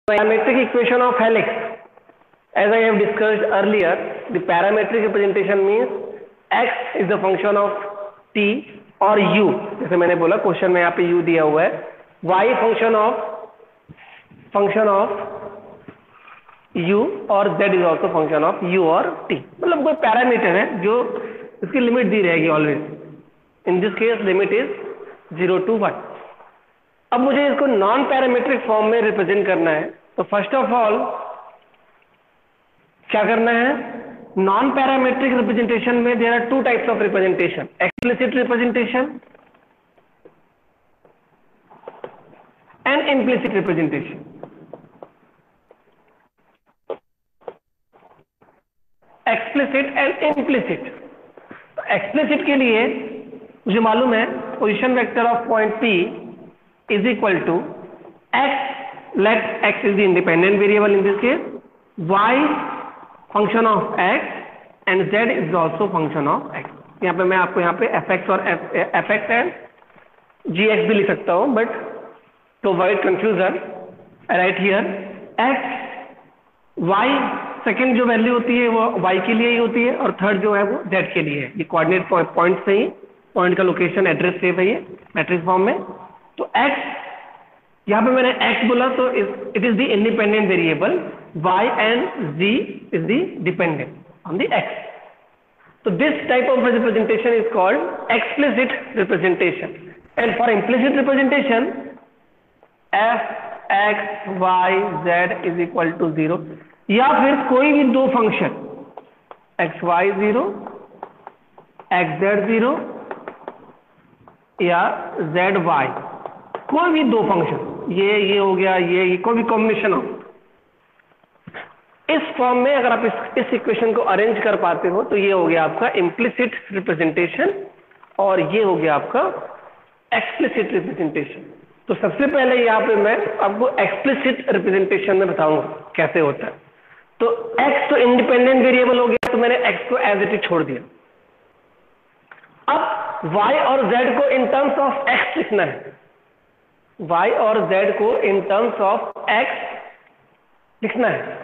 Parametric equation of helix, as I have discussed earlier, the parametric representation means x is the function of t और u, जैसे मैंने बोला question में यहाँ पे u दिया हुआ है, y function of u और z is also function of u और t, मतलब कोई पैरामीटर है जो इसकी लिमिट दी रहेगी always. In this case limit is 0 to 1. अब मुझे इसको नॉन पैरामीट्रिक फॉर्म में रिप्रेजेंट करना है, तो फर्स्ट ऑफ ऑल क्या करना है, नॉन पैरामीट्रिक रिप्रेजेंटेशन में there are two types of representation, explicit representation and implicit representation. Explicit and implicit. Explicit के लिए मुझे मालूम है position vector of point P is equal to x, let x is the independent variable in this case, y function of x and z is also function of x. यहाँ पे मैं आपको यहाँ पे fx और fx and gx भी लिख सकता हूँ, but to avoid confusion I write here x, y second जो वैल्यू होती है वो y के लिए ही होती है और थर्ड जो है वो z के लिए है. ये कोऑर्डिनेट पॉइंट से ही, पॉइंट का लोकेशन एड्रेस सेव है ये मैट्रिक्स फॉर्म में. तो x, यहाँ पे मैंने x बोला तो it is the independent variable, y and z is the dependent on the x. तो this type of representation is called explicit representation. And for implicit representation f x y z is equal to 0, या फिर कोई भी दो function x y 0 x z 0 या z y, कोई भी दो फंक्शन, ये हो गया, ये कोई भी कॉम्बिनेशन हो, इस फॉर्म में अगर आप इस इक्वेशन को अरेंज कर पाते हो तो ये हो गया आपका इम्प्लिसिट रिप्रेजेंटेशन और ये हो गया आपका एक्सप्लिसिट रिप्रेजेंटेशन. तो सबसे पहले यहाँ पे मैं आपको एक्सप्लिसिट रिप्रेजेंटेशन में बताऊंगा कैसे होता है. तो x तो इंडिपेंडेंट वेरिएबल हो गया, तो मैंने x को एज इट इज छोड़ दिया. अब y और z को इन टर्म्स ऑफ x लिखना है, y और z को इन टर्म्स ऑफ x लिखना है.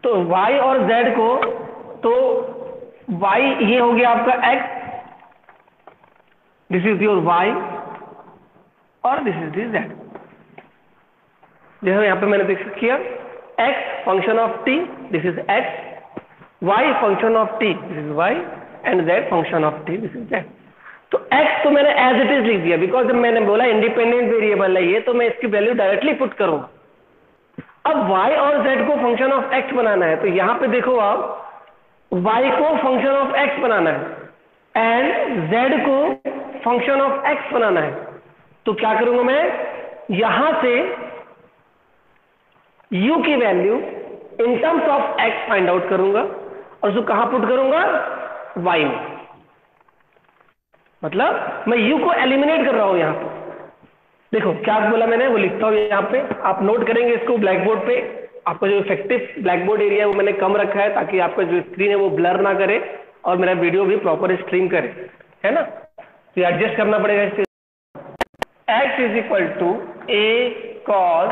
तो y और z को, तो y ये हो गया आपका x, this is your y और दिस इज दी z. जैसे यहाँ पे मैंने देख किया x function of t, this is x, y function of t, this is y and z function of t, this is z. तो x तो मैंने एज इट इज लिख दिया, बिकॉज जब मैंने बोला इंडिपेंडेंट वेरिएबल है ये, तो मैं इसकी वैल्यू डायरेक्टली पुट करूंगा. अब y और z को फंक्शन ऑफ x बनाना है, तो यहां पे देखो आप y को फंक्शन ऑफ x बनाना है एंड z को फंक्शन ऑफ x बनाना है. तो क्या करूंगा मैं, यहां से u की value in terms of x find out करूंगा और उसको कहां पुट करूंगा, y में. मतलब मैं u को एलिमिनेट कर रहा हूं. यहां पे देखो क्या बोला मैंने, वो लिखता हूं यहाँ पे, आप नोट करेंगे इसको ब्लैक बोर्ड पे. आपका जो इफेक्टिव ब्लैक बोर्ड एरिया है वो मैंने कम रखा है ताकि आपका जो स्क्रीन है वो ब्लर ना करे और मेरा वीडियो भी प्रॉपर स्ट्रीम करे, है ना. तो एडजस्ट करना पड़ेगा इससे. x is equal to a cos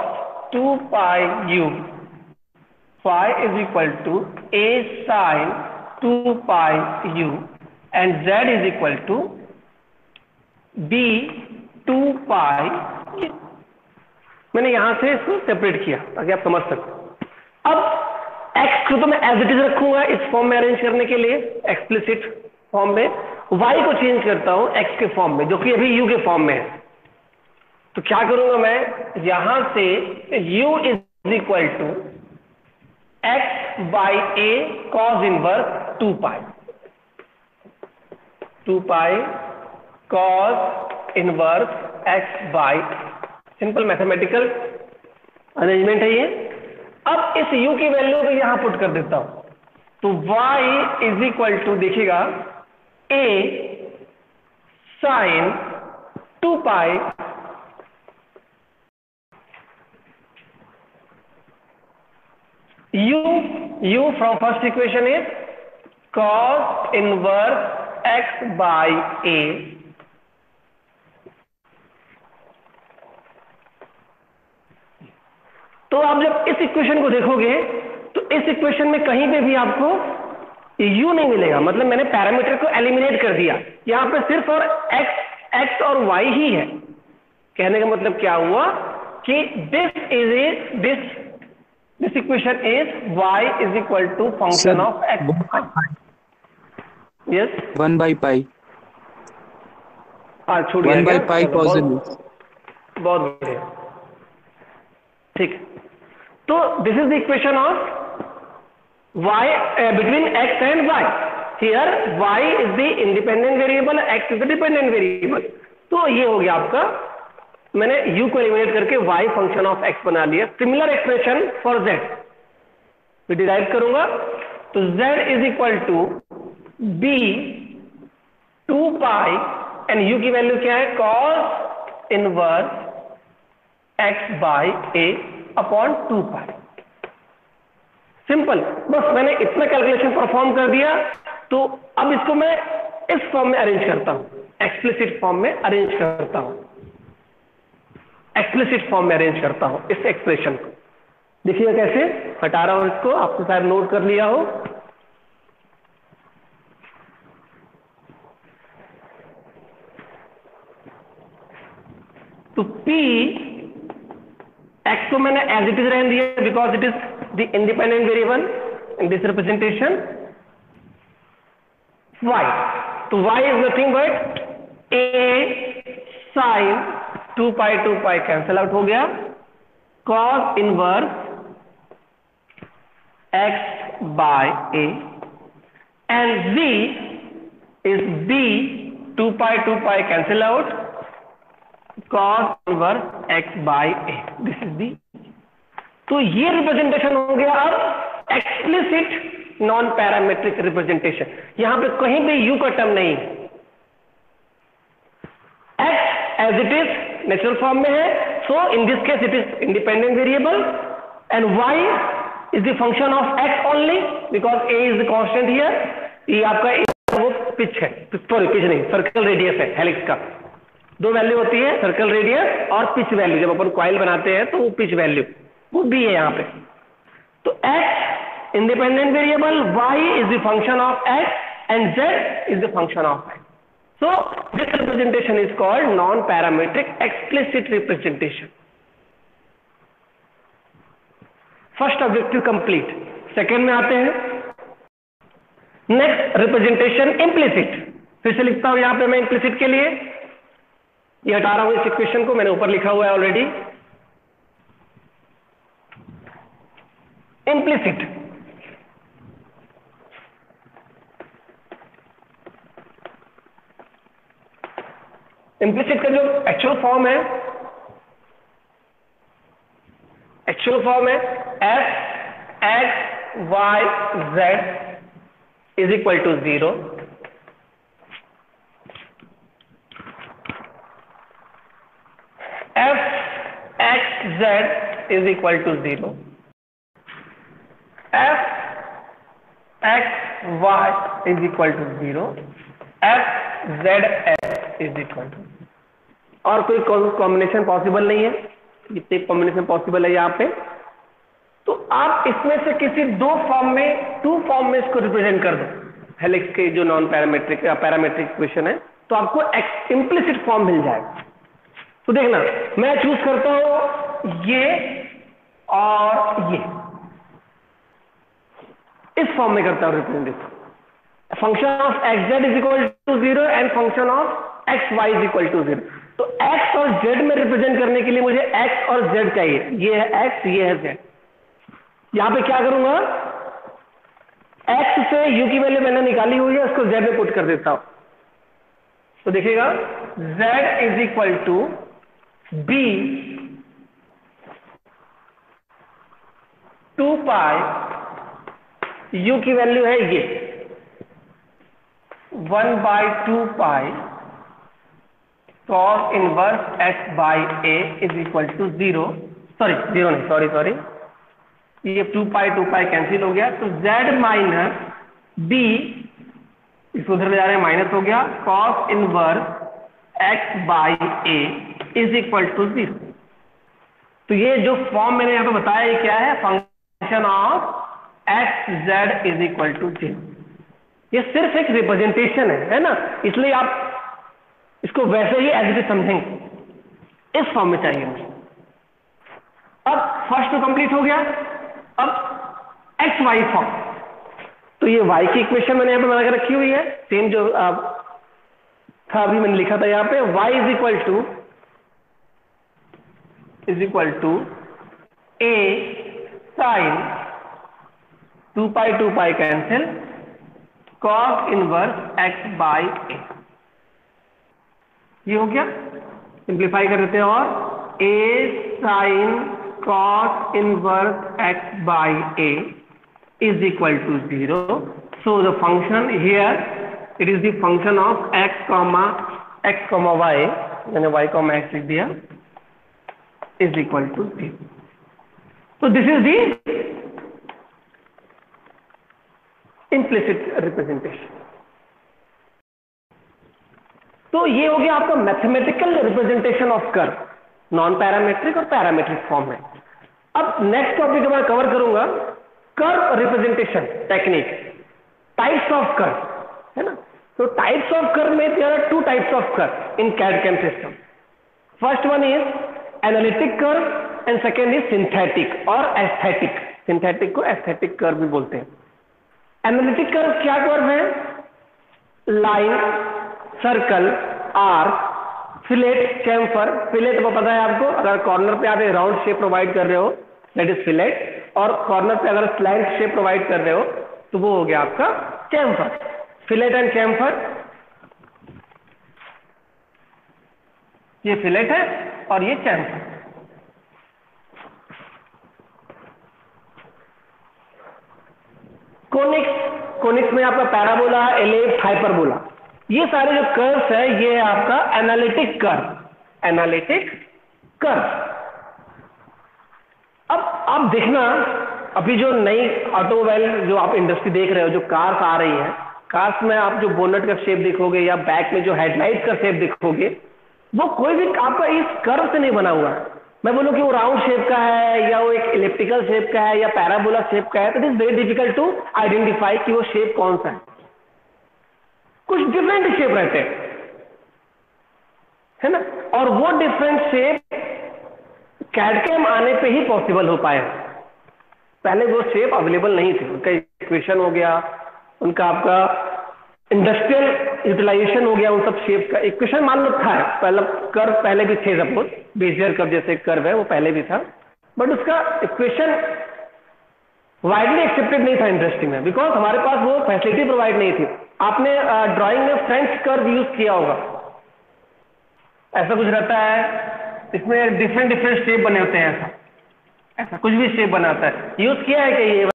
2 pi u, y is equal to a sin 2 pi u and z is equal to b 2 pi u. मैंने यहां से इसको सेपरेट किया ताकि आप समझ सको. अब x को तो मैं एज इट इज रखूंगा इस फॉर्म में अरेंज करने के लिए, एक्सप्लिसिट फॉर्म में. y को चेंज करता हूं x के फॉर्म में, जो कि अभी u के फॉर्म में है. तो क्या करूंगा मैं, यहां से u is equal to x by a cos inverse 2 pi, 2 pi cos inverse x by, simple mathematical arrangement है ये. अब इस u की वैल्यू को यहां पुट कर देता हूं, तो y इज इक्वल टू, देखिएगा, a sin 2 pi u from first equation is cos inverse x by a तो आप जब इस इक्वेशन को देखोगे तो इस इक्वेशन में कहीं पे भी आपको u नहीं मिलेगा, मतलब मैंने पैरामीटर को एलिमिनेट कर दिया, यहाँ पे सिर्फ और x और y ही है। कहने का मतलब क्या हुआ कि this equation is y is equal to function of x। Yes 1 by pi छूट गया 1 by क्या? pi चलो cos बहुत inverse। बहुत बढ़िया, ठीक। तो this is the equation of y between x and y। here y is the independent variable, x is the dependent variable। तो ये हो गया आपका, मैंने u को एलिमिनेट करके y फंक्शन ऑफ x बना लिया। सिमिलर एक्सप्रेशन फॉर z मैं डिराइव करूंगा, तो z is equal to b 2 pi and u की वैल्यू क्या है, cos inverse x by a upon 2 pi. Simple, बस मैंने इतना कैलकुलेशन परफॉर्म कर दिया। तो अब इसको मैं इस फॉर्म में अरेंज करता हूं, एक्सप्लिसिट फॉर्म में अरेंज करता हूं, एक्सप्लिसिट फॉर्म में अरेंज करता हूं इस एक्सप्रेशन को। देखिएगा कैसे हटा रहा हूं इसको, आपने शायद नोट कर लिया हो। तो P x को मैंने एज इट इज रहने दिया because it is the independent variable in this representation. y, तो y is nothing but a sine 2 pi cancel out हो गया, cos inverse x by a and z is b 2 pi cancel out, cos inverse x by a। This is the, तो ये representation हो गया अब explicit non parametric representation. यहां पे कहीं भी u का टर्म नहीं, x as it is natural form में है, so in this case it is independent variable and y is the function of x only because a is the constant here. ये आपका वो पिच है, sorry pitch नहीं, circle radius है helix का। दो वैल्यू होती है, सर्कल रेडियस और पिच वैल्यू। जब अपन कॉइल बनाते हैं तो वो पिच वैल्यू वो भी है यहाँ पे। तो x independent variable, y is the function of x and z is the function of x. So this representation is called non-parametric explicit representation. First objective complete. Second में आते हैं, next representation implicit। फिर से लिखता हूं यहाँ पे मैं implicit के लिए, ये हटा रहा हूं इस इक्वेशन को, मैंने ऊपर लिखा हुआ है ऑलरेडी। implicit इम्प्लिसिट का जो एक्चुअल फॉर्म है, F X Y Z is equal to 0, F X Z is equal to 0, F X Y is equal to 0, F Z F is equal to. और कोई कॉम्बिनेशन पॉसिबल नहीं है, जितने combination possible है यहाँ पे। तो आप इसमें से किसी दो फॉर्म में, टू फॉर्म में इसको रिप्रेजेंट कर दो, हेलिक्स के जो नॉन पैरामेट्रिक या पैरामेट्रिक इक्वेशन है, तो आपको इम्प्लिसिट फॉर्म मिल जाएगा। तो देखना, मैं चूज करता हूं ये और ये, इस फॉर्म में करता हूं representation. Function of X Z is equal to 0 and function of X Y is equal to 0। तो x और z में रिप्रेजेंट करने के लिए मुझे x और z चाहिए। ये है x, ये है z। यहां पे क्या करूंगा, x से u की वैल्यू मैंने निकाली हुई है, उसको z में पुट कर देता हूं। तो देखिएगा z is equal to b 2 pi, u की वैल्यू है ये 1/2 pi cos inverse x by a is equal to 0, sorry 0 नहीं, सॉरी ये 2 पाई कैंसिल हो गया। तो z माइनस b, इसको उधर ले जा रहे हैं, माइनस हो गया, cos inverse x by a is equal to 0। तो ये जो फॉर्म मैंने यहाँ पे बताया ये क्या है, function of X Z is equal to 0। ये सिर्फ एक रिप्रेजेंटेशन है ना, इसलिए आप इसको वैसे ही एज इट इज समझेंगे। इस फॉर्म में चाहिए मुझे। अब फर्स्ट तो कंप्लीट हो गया। अब एक्स वाई फॉर्म, तो ये वाई की इक्वेशन मैंने यहाँ पे बना के रखी हुई है, सेम जो था अभी मैंने लिखा था यहाँ पे, y is equal to a sine 2 pi cancel cos inverse x by a. ये हो गया, सिंप्लीफाई कर देते हैं, और a sine cos inverse x by a is equal to 0. So the function here, it is the function of x comma y, मैंने y comma x लिख दिया, is equal to 0. So this is the implicit representation. तो ये हो गया आपका mathematical representation of curve, non parametric और parametric form में। अब नेक्स्ट टॉपिक मैं कवर करूंगा curve representation technique, types of curve, है ना। तो टाइप्स ऑफ कर्व में there are 2 types of curve in CAD CAM system. First one is analytic curve and second is synthetic और aesthetic. Synthetic को aesthetic curve भी बोलते हैं। Analytic curve क्या कर्व है? Line, circle, arc, fillet, chamfer. Fillet वो पता है आपको, अगर कॉर्नर पे आप एक राउंड शेप प्रोवाइड कर रहे हो दैट इज फिलेट, और कॉर्नर पे अगर स्लैंट शेप प्रोवाइड कर रहे हो तो वो हो गया आपका चैम्फर। फिलेट एंड चैम्फर, ये फिलेट है और ये चैम्फर। कोनिक्स में आपका पैराबोला, एलिप्स, हाइपरबोला, ये सारे जो कर्व्स है ये है आपका एनालिटिक कर्व। Analytic curve. अब आप देखना, अभी जो नई ऑटोमोबाइल जो आप इंडस्ट्री देख रहे हो, जो कार्स आ रही हैं, कार्स में आप जो बोनट का शेप देखोगे या बैक में जो हेडलाइट का शेप देखोगे, वो कोई भी आपका इस कर्व से नहीं बना हुआ है। मैं बोलूं कि वो राउंड शेप का है या वो एक इलिप्टिकल शेप का है या पैराबोला शेप का है, तो it is very difficult to identify कि वो शेप कौन सा है। कुछ डिफरेंट शेप रहते हैं, है ना, और वो डिफरेंट शेप कैड-कैम आने पे ही पॉसिबल हो पाए। पहले वो शेप अवेलेबल नहीं थे, उनका इक्वेशन हो गया, उनका आपका इंडस्ट्रियल यूटिलाइजेशन हो गया, उन सब शेप का इक्वेशन मान लो था। पहला कर्व पहले भी थे, सपोज बेजियर कर्व जैसे कर्व है वो पहले भी था, बट उसका इक्वेशन वाइडली एक्सेप्टेड नहीं था इंडस्ट्री में, बिकॉज हमारे पास वो फैसिलिटी प्रोवाइड नहीं थी। आपने ड्राइंग में फ्रेंच कर्व यूज किया होगा, ऐसा कुछ रहता है, इसमें डिफरेंट शेप बने होते हैं, ऐसा कुछ भी शेप बनाता है, यूज किया है कि ये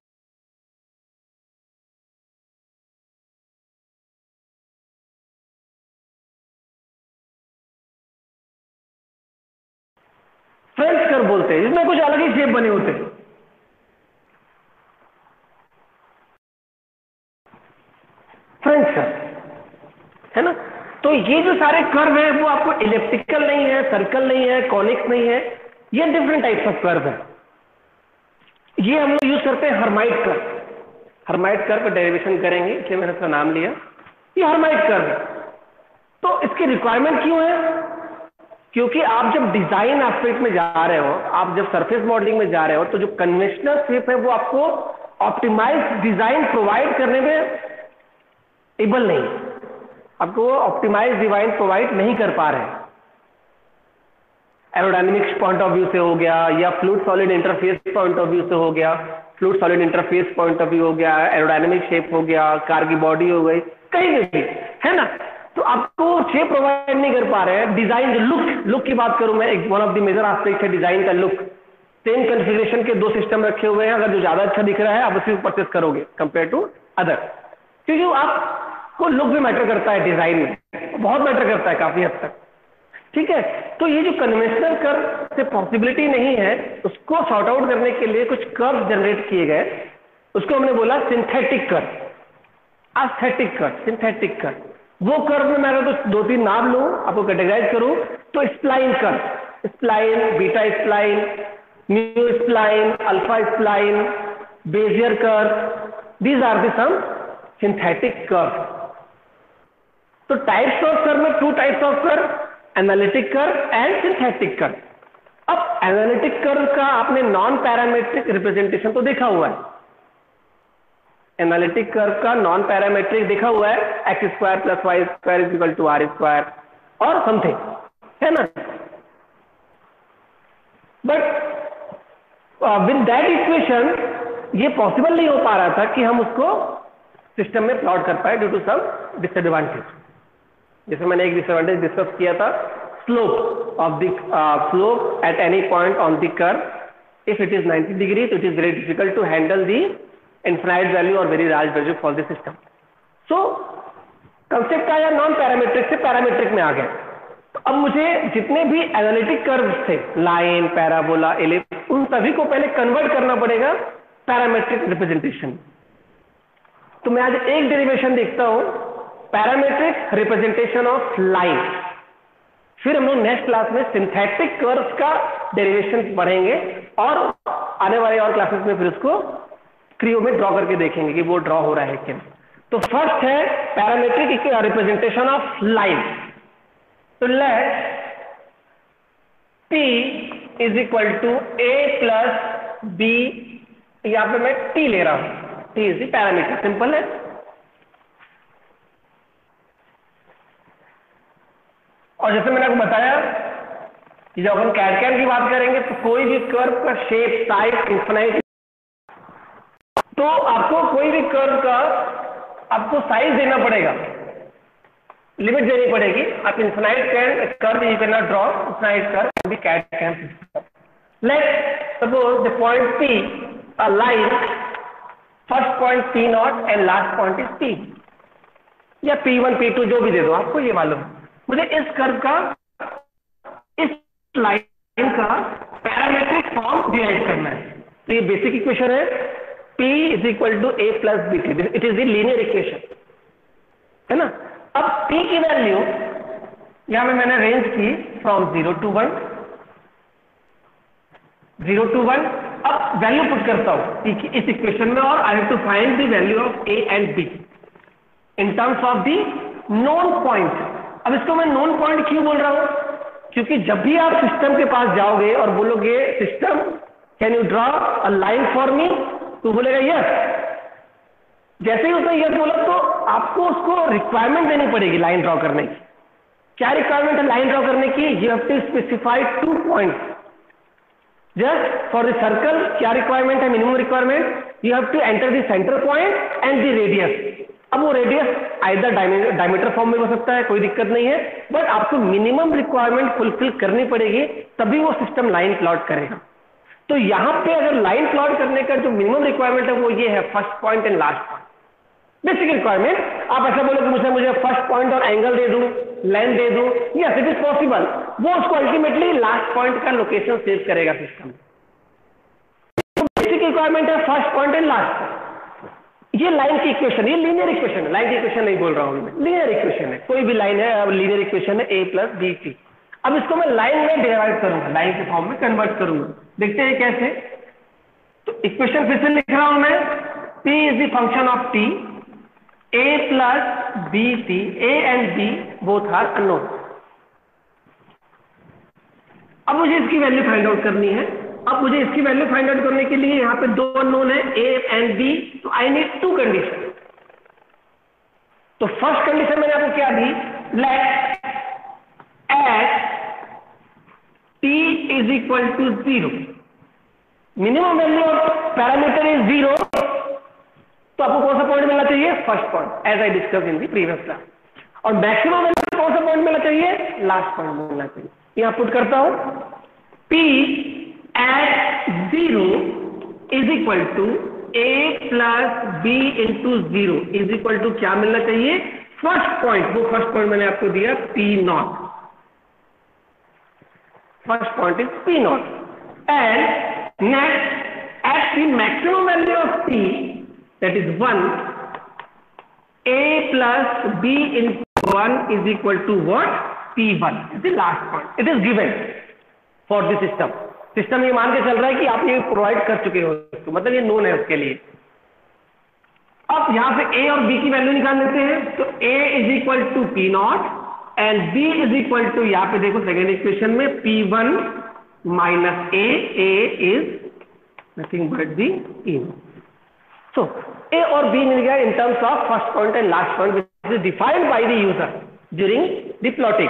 फ्रेंच कर्व बोलते हैं, इसमें कुछ अलग ही शेप बने होते हैं। फ्रेंच कर्व, है ना। तो ये जो सारे कर्व है वो आपको इलिप्टिकल नहीं है, सर्कल नहीं है, कॉनिक्स नहीं है, ये डिफरेंट टाइप्स ऑफ कर्व है। ये हम लोग यूज करते हैं हर्माइट कर्व। हर्माइट कर्व का डेरिवेशन करेंगे, इसलिए मैंने इसका नाम लिया, ये हर्माइट कर्व है। तो इसकी रिक्वायरमेंट क्यों है? क्योंकि आप जब डिजाइन एस्पेक्ट में जा रहे हो, आप जब सरफेस मॉडलिंग में जा रहे हो, तो जो कन्वेंशनल शेप है वो आपको ऑप्टिमाइज डिजाइन प्रोवाइड करने में एबल नहीं, आपको वो ऑप्टिमाइज डिजाइन प्रोवाइड नहीं कर पा रहे हैं। एरोडायनेमिक्स पॉइंट ऑफ व्यू से हो गया, या fluid solid interface point of view से हो गया, fluid solid interface point of view हो गया, एरोडायनेमिक शेप हो गया, कार की बॉडी हो गई, कहीं भी, है ना। तो आपको शेप प्रोवाइड नहीं कर पा रहे हैं। डिजाइन जो लुक की बात करूं मैं, एक one of the major aspect है डिजाइन का लुक। सेम कॉन्फ़िगरेशन के 2 सिस्टम रखे हुए हैं, अगर जो ज्यादा अच्छा दिख रहा है आप उसी को परचेस करोगे कंपेयर टू अदर, क्योंकि आपको लुक भी मैटर करता है डिजाइन में, बहुत मैटर करता है काफी हद तक, ठीक है। तो ये जो कन्वेंशनल कर्व से पॉसिबिलिटी नहीं है, उसको सॉर्ट आउट करने के लिए कुछ कर्व जनरेट किए गए, उसको हमने बोला synthetic curve, aesthetic curve, synthetic curve. वो कर्व में मैं अगर तो 2-3 नाम लूं, आपको कैटेगराइज करूं, तो spline curve, spline, beta spline, mu spline, alpha spline, Bezier curve. These are the some synthetic curves. तो टाइप्स ऑफ कर्व में 2 types of curve, analytic curve and synthetic curve. अब एनालिटिक कर्व का आपने non parametric representation तो देखा हुआ है, analytic curve का नॉन पैरामेट्रिक देखा हुआ है, X square plus Y square is equal to R square और समथिंग, है ना। बट विद दैट इक्वेशन ये पॉसिबल नहीं हो पा रहा था कि हम उसको सिस्टम में प्लॉट कर पाए ड्यू टू सम डिसएडवांटेज। जैसे मैंने एक डिसएडवांटेज डिस्कस किया था, slope of the slope at any point on the curve if it is 90 degree तो it is very difficult to handle the infinite value और very large value for the system. So concept आया non parametric से parametric में आ गया। तो अब मुझे जितने भी एनालिटिक कर्व थे, लाइन, पैराबोला, एलिप्स, उन सभी को पहले कन्वर्ट करना पड़ेगा पैरामेट्रिक रिप्रेजेंटेशन। तो मैं आज एक डेरिवेशन देखता हूं, पैरामेट्रिक रिप्रेजेंटेशन ऑफ लाइन। फिर हम लोग नेक्स्ट क्लास में सिंथेटिक कर्व्स का डेरिवेशन पढ़ेंगे और आने वाले और क्लासेस में फिर उसको क्रियो में ड्रॉ करके देखेंगे कि वो ड्रॉ हो रहा है क्या। तो फर्स्ट है पैरामेट्रिक रिप्रेजेंटेशन ऑफ लाइन। तो let P is equal to A plus B, यहां पे मैं T ले रहा हूं, T is the parameter, simple है। और जैसे मैंने आपको बताया कि जब अपन कैड-कैड की बात करेंगे तो कोई भी कर्व का शेप, साइज, इन्फिनाइट, तो आपको कोई भी कर्व का आपको साइज देना पड़ेगा, लिमिट देनी पड़ेगी। आप infinite curve you can not draw infinite curve by CAD CAD system. Let suppose the point P, a line, first point P naught and last point is P, या P1 P2 जो भी दे दो, आपको ये मालूम। मुझे इस कर्व का, इस लाइन का पैरामेट्रिक फॉर्म डिराइव करना है। तो ये बेसिक इक्वेशन है, P is equal to A plus BT, it is the linear equation, है ना। अब P की वैल्यू यहां में मैंने रेंज की फ्रॉम 0 to 1, 0 to 1। अब वैल्यू पुट करता हूं P की इस इक्वेशन में और I have to find the value of A and B in terms of the known point. अब इसको मैं नोन पॉइंट क्यों बोल रहा हूं, क्योंकि जब भी आप सिस्टम के पास जाओगे और बोलोगे system can you draw a line for me, तो बोलेगा यस। जैसे ही उसने यस बोला तो आपको उसको रिक्वायरमेंट देनी पड़ेगी लाइन ड्रॉ करने की। क्या रिक्वायरमेंट है लाइन ड्रॉ करने की? You have to specify 2 points just for the circle. क्या रिक्वायरमेंट है? Minimum requirement, you have to enter the center point and the radius. अब वो रेडियस आइदर डायमीटर फॉर्म में हो सकता है, कोई दिक्कत नहीं है, बट आपको मिनिमम रिक्वायरमेंट फुलफिल करनी पड़ेगी, तभी वो सिस्टम लाइन प्लॉट करेगा। तो यहां पे अगर लाइन प्लॉट करने का जो मिनिमम रिक्वायरमेंट है वो ये है, first point and last point, basic requirement. आप ऐसा बोलो कि मुझे फर्स्ट पॉइंट और एंगल दे दूं, लेंथ दे दूं, यस इट इज पॉसिबल। वो उसको अल्टीमेटली लास्ट पॉइंट का लोकेशन सेव करेगा सिस्टम। तो बेसिक रिक्वायरमेंट है first point and last point. ये लाइन की इक्वेशन, ये लीनियर इक्वेशन है, लाइन की इक्वेशन नहीं बोल रहा हूं मैं, लीनियर इक्वेशन है। कोई भी लाइन है, अब लीनियर इक्वेशन है A प्लस BT। अब इसको मैं लाइन में डिराइव करूंगा, लाइन के फॉर्म में कन्वर्ट करूंगा। देखते हैं कैसे। तो इक्वेशन फिर से लिख रहा हूं मैं, P is the function of T, A plus BT, A and B both are unknown. अब मुझे इसकी वैल्यू फाइंड आउट करनी है। अब मुझे इसकी वैल्यू फाइंड आउट करने के लिए यहां पे 2 अननोन है, A एंड B, तो आई नीड 2 कंडीशन। तो फर्स्ट कंडीशन मैंने आपको क्या दी, let at T is equal to 0, minimum value of parameter is 0, तो आपको कौन सा पॉइंट मिलना चाहिए? First point, as I discuss in the previous class. और मैक्सिमम वैल्यू कौन सा पॉइंट मिलना चाहिए? लास्ट पॉइंट मिलना चाहिए। यहां पुट करता हूं, P at 0 is equal to A plus B into 0 is equal to क्या मिलना चाहिए? First point. वो फर्स्ट पॉइंट मैंने आपको दिया P not, first point is P not. And next at the maximum value of P that is 1, A plus B into 1 is equal to what? P1 is the last point. It is given for the system. System ये मान के चल रहा है कि आप ये provide कर चुके हो, तो मतलब ये नोन है उसके लिए। अब यहां पे ए और बी की वैल्यू निकाल लेते हैं। तो a is equal to p not and b is equal to, यहां पे देखो सेकेंड इक्वेशन में P1 minus a is nothing but the E। So a और बी मिल गया in terms of first point and last point which is defined by the user during the plotting.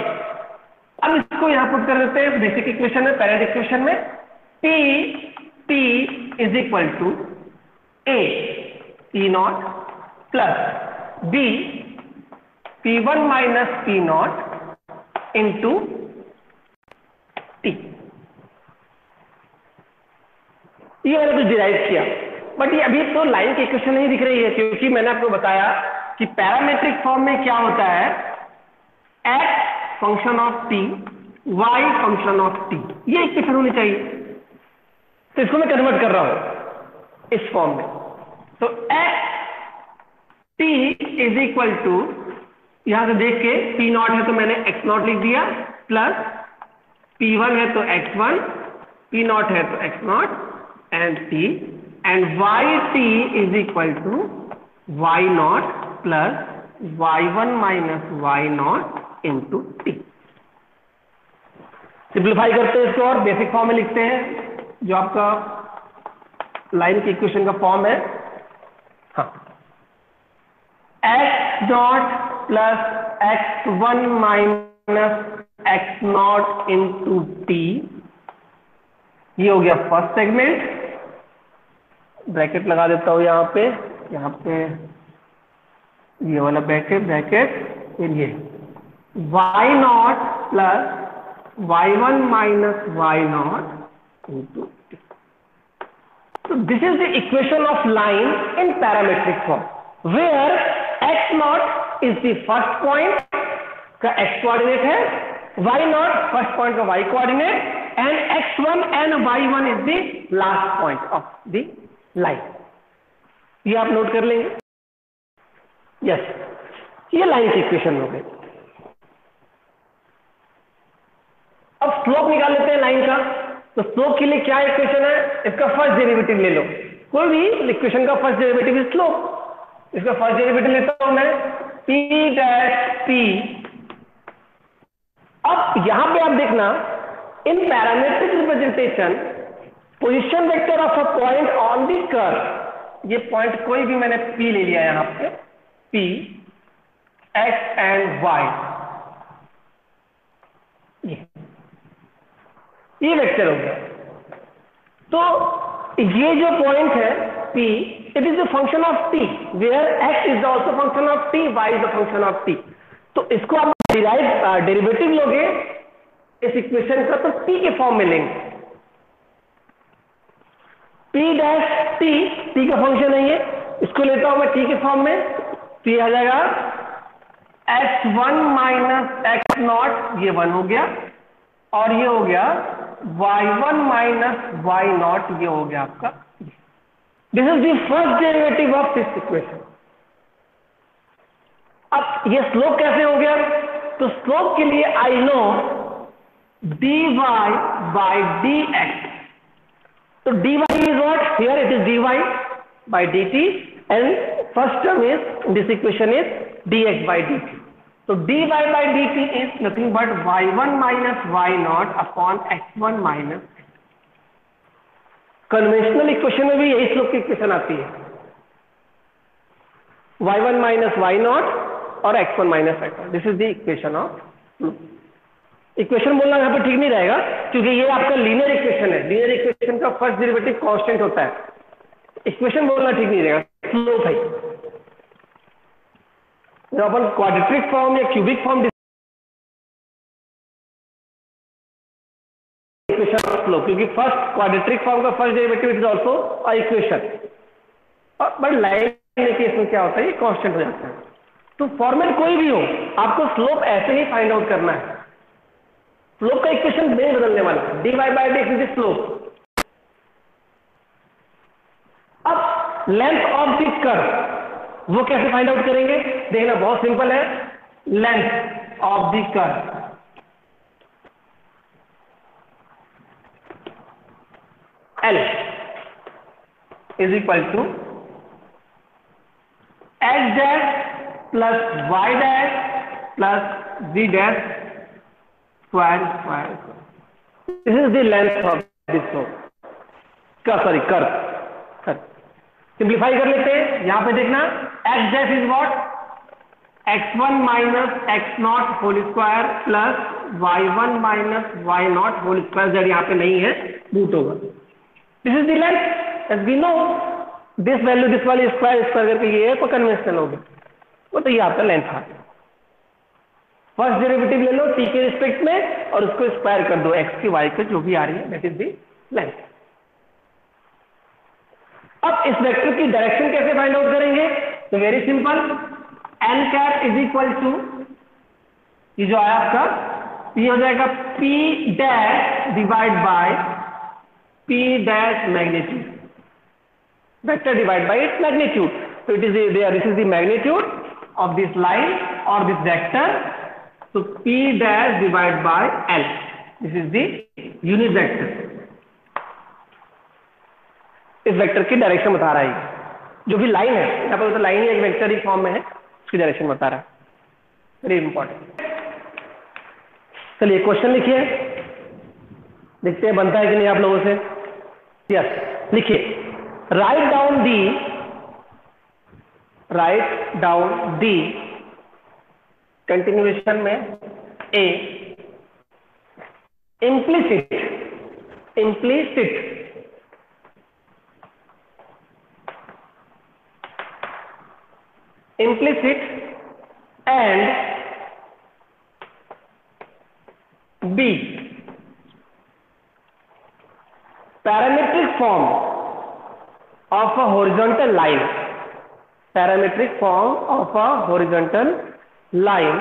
अब इसको यहां पुट कर देते हैं बेसिक इक्वेशन में, पैरेंट इक्वेशन में। P is equal to A P not plus B P1 minus P not into T। ये मैंने कुछ डिराइव किया, बट ये अभी तो लाइन की इक्वेशन नहीं दिख रही है, क्योंकि मैंने आपको बताया कि पैरामीट्रिक फॉर्म में क्या होता है, x function of t, y function of t, ये इक्वेशन होनी चाहिए। तो इसको मैं कन्वर्ट कर रहा हूं इस फॉर्म में। तो x t is equal to, यहां से देख के p नॉट है तो मैंने x नॉट लिख दिया, प्लस p1 है तो x1, p नॉट है तो x naught and t, and yt is equal to y naught plus y1 minus y naught into t। Simplify करते हैं इसको और बेसिक फॉर्म में लिखते हैं, जो आपका लाइन की इक्वेशन का फॉर्म है। हाँ, x not plus x1 minus x not into t, ये हो गया फर्स्ट सेगमेंट। ब्रैकेट लगा देता हूं यहाँ पे ये वाला ब्रैकेट, फिर ये y naught plus y1 minus y naught into t। तो this is the equation of line in parametric form, where x naught is the first point का x कोऑर्डिनेट है, y नॉट फर्स्ट पॉइंट का y coordinate, and x1 and y1 is the last point of the line. ये आप note कर लेंगे। Yes, ये line की equation हो गई। अब स्लोप निकाल लेते हैं लाइन का। तो स्लोप के लिए क्या इक्वेशन है, इसका फर्स्ट डेरिवेटिव ले लो। कोई भी इक्वेशन का फर्स्ट डेरिवेटिव इज स्लोप। इसका फर्स्ट डेरिवेटिव लेता हूं मैं, p डैश p। अब यहां पे आप देखना, इन parametric representation position vector of a point on the curve, ये पॉइंट कोई भी मैंने p ले लिया यहां पे, p x एंड y, ये वेक्टर हो गया। तो ये जो पॉइंट है p, it is the function of t, where x is also function of t, y is the function of t। तो इसको आप डेरिवेटिव लोगे इस इक्वेशन का, तो t के फॉर्म में लेंगे। p डैश t का फंक्शन है ये, इसको लेता हूं मैं t के फॉर्म में, तो ये आ जाएगा x1 माइनस x नॉट, ये 1 हो गया, और ये हो गया y1 माइनस y नॉट, ये हो गया आपका। This is the first derivative of this equation. अब ये स्लोप कैसे हो गया, तो स्लोप के लिए I know dy by dx। तो dy is what? Here it is dy by dt, and first term is in this equation is dx by dt. So dy by dt is nothing but y1 minus y naught upon x1 minus x। Conventional equation में भी यही slope की equation आती है, y1 minus y naught और x1 minus x। This is the equation of slope. Equation बोलना यहां पर ठीक नहीं रहेगा, क्योंकि ये आपका लीनियर इक्वेशन है। लीनियर इक्वेशन का फर्स्ट डेरिवेटिव कांस्टेंट होता है, इक्वेशन बोलना ठीक नहीं रहेगा, स्लोप है। जब अपन क्वाड्रेटिक फॉर्म या cubic form equation of slope, क्योंकि फर्स्ट क्वाड्रेटिक फॉर्म का first derivative is also a equation, but line के केस में क्या होता है, ये कांस्टेंट हो जाता है। तो फॉर्मेट कोई भी हो, आपको स्लोप ऐसे ही फाइंड आउट करना है। स्लोप का इक्वेशन नहीं बदलने वाला, dy by dx is slope. अब लेंथ ऑफ द कर्व वो कैसे फाइंड आउट करेंगे, देखना बहुत सिंपल है। Length of the curve, L is equal to x dash plus y dash plus z dash square. This is the length of this road. Curve simplify कर लेते हैं। यहां पे देखना x dash is what x1 minus x naught whole square plus y1 minus y naught whole square। z यहाँ पे नहीं है, रूट होगा। This is the length as we know, this value this वाली स्क्वायर करके ये है, कन्वेंशनल होगी, वो तो ये आपका लेंथ है। फर्स्ट डेरिवेटिव ले लो t के रिस्पेक्ट में और उसको स्क्वायर कर दो x की y के जो भी आ रही है, दैट इज द लेंथ। अब इस वेक्टर की डायरेक्शन कैसे फाइंड आउट करेंगे? तो very simple, n cap is equal to, ये जो आया आपका, ये हो जाएगा p dash divide by p dash magnitude, vector divide by its magnitude. तो it is there, this is the magnitude of this line और दिस वेक्टर, तो p dash divide by l, this is the unit vector. इस vector की direction बता रहा है, जो भी लाइन है यहाँ पर, तो लाइन ही एक वेक्टर ही फॉर्म में है, उसकी डायरेक्शन बता रहा है, वेरी इंपॉर्टेंट। चलिए क्वेश्चन लिखिए, देखते हैं बनता है कि नहीं आप लोगों से। यस, लिखिए, राइट डाउन दी कंटिन्यूएशन में ए implicit and B parametric form of a horizontal line, parametric form of a horizontal line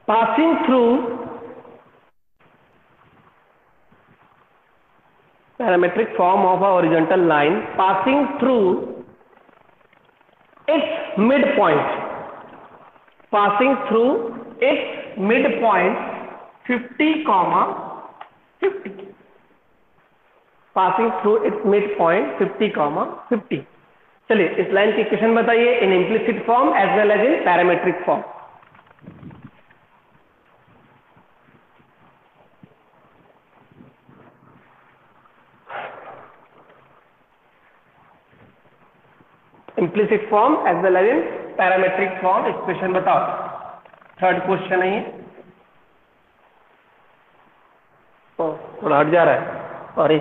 passing through parametric form of a horizontal line passing through its midpoint, 50, 50, passing through its midpoint 50, 50। चलिए इस line की equation बताइए in implicit form as well as in parametric form. Implicit form as well as in parametric form, equation बताओ। Third question है ये, थोड़ा हट जा रहा है, सॉरी।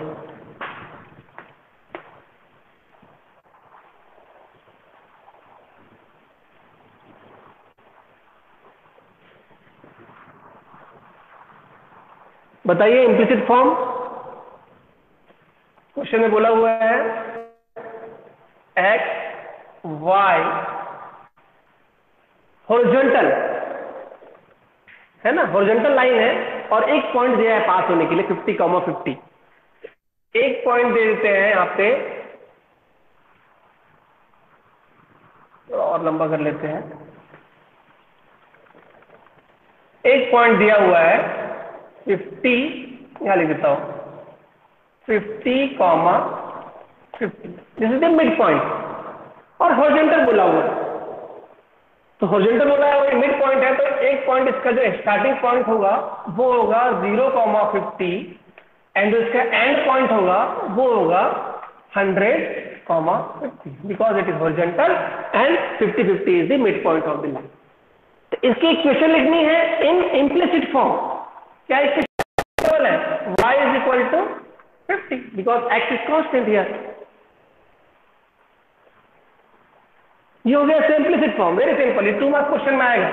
बताइए इम्प्लिसिट फॉर्म, क्वेश्चन में बोला हुआ है एक्स वाई हॉरिजॉन्टल है ना, हॉरिजॉन्टल लाइन है और एक पॉइंट दिया है पास होने के लिए 50, 50। एक पॉइंट दे देते हैं यहाँ पे, और लंबा कर लेते हैं। एक पॉइंट दिया हुआ है 50, यहां लिख देता हूं 50, 50, this is the mid point, और हॉरिजॉन्टल बोला हुआ है। तो हॉरिजॉन्टल बोला है, मिड पॉइंट है, तो एक पॉइंट इसका जो स्टार्टिंग पॉइंट होगा वो होगा 0, 50 एंड जो इसका एंड पॉइंट होगा वो होगा 100, 50, because it is horizontal and 50, 50 is the mid point of the line. तो इसकी इक्वेशन लिखनी है इन इम्प्लिसिट फॉर्म। क्या इक्वेशन है? y is equal to 50 because x is constant here. ये हो गया सिंपलिसिट फॉर्म, वेरी सिंपल, ये 2 मार्क्स क्वेश्चन में आएगा।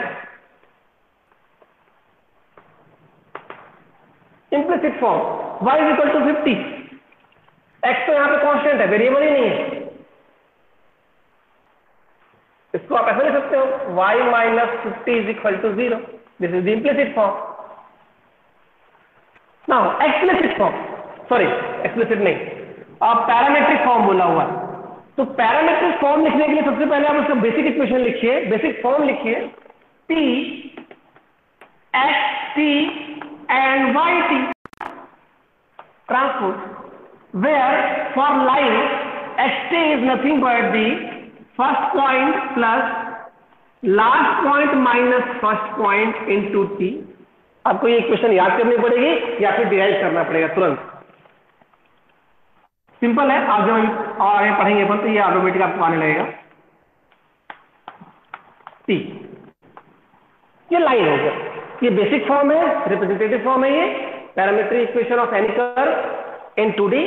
Implicit form y is equal to 50, x तो यहां पे कांस्टेंट है, वेरिएबल ही नहीं है। इसको आप ऐसा लिख सकते हो y minus 50 is equal to 0, this is the implicit form. Now explicit form, sorry explicit नहीं, आप पैरामेट्रिक फॉर्म बोला हुआ है। तो पैरामेट्रिक फॉर्म लिखने के लिए सबसे पहले आप उसका बेसिक इक्वेशन लिखिए, बेसिक फॉर्म लिखिए, P x t and y t transpose, where for line x t is nothing but the first point plus last point minus first point into t। आपको ये इक्वेशन याद करनी पड़ेगी या फिर derive करना पड़ेगा तुरंत। सिंपल है, आप जब आगे पढ़ेंगे अपन तो ये ऑटोमेटिक आपको आने लगेगा। टी ये लाइन हो गया, ये बेसिक फॉर्म है, रिप्रेजेंटेटिव फॉर्म है, ये parametric equation of any curve in 2D।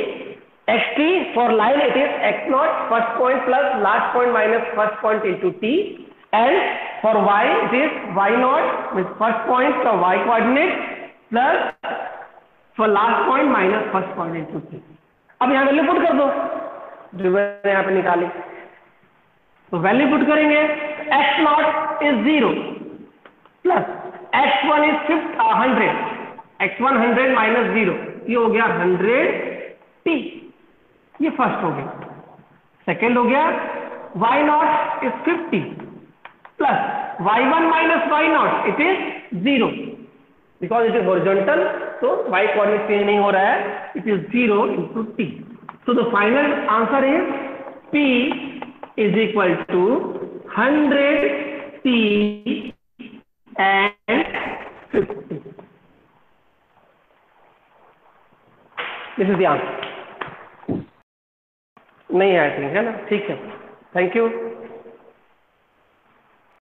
X t for line it is x not first point plus last point minus first point into t, and for y it is y not with first point का y coordinate plus for last point minus first point into t. अब यहां value put कर दो जो मैंने यहां पे निकाली, तो वैल्यू पुट करेंगे, x not is 0 plus x1 is 100, x1 100 minus 0, ये हो गया 100 t, ये फर्स्ट हो गया। सेकेंड हो गया y naught is 50 plus y1 minus y naught it is 0, because it is horizontal, तो y कोऑर्डिनेट चेंज नहीं हो रहा है, it is 0 into t। So the final answer is p is equal to 100 t and 50। This is the answer. नहीं है I think, है ना? ठीक है, थैंक यू।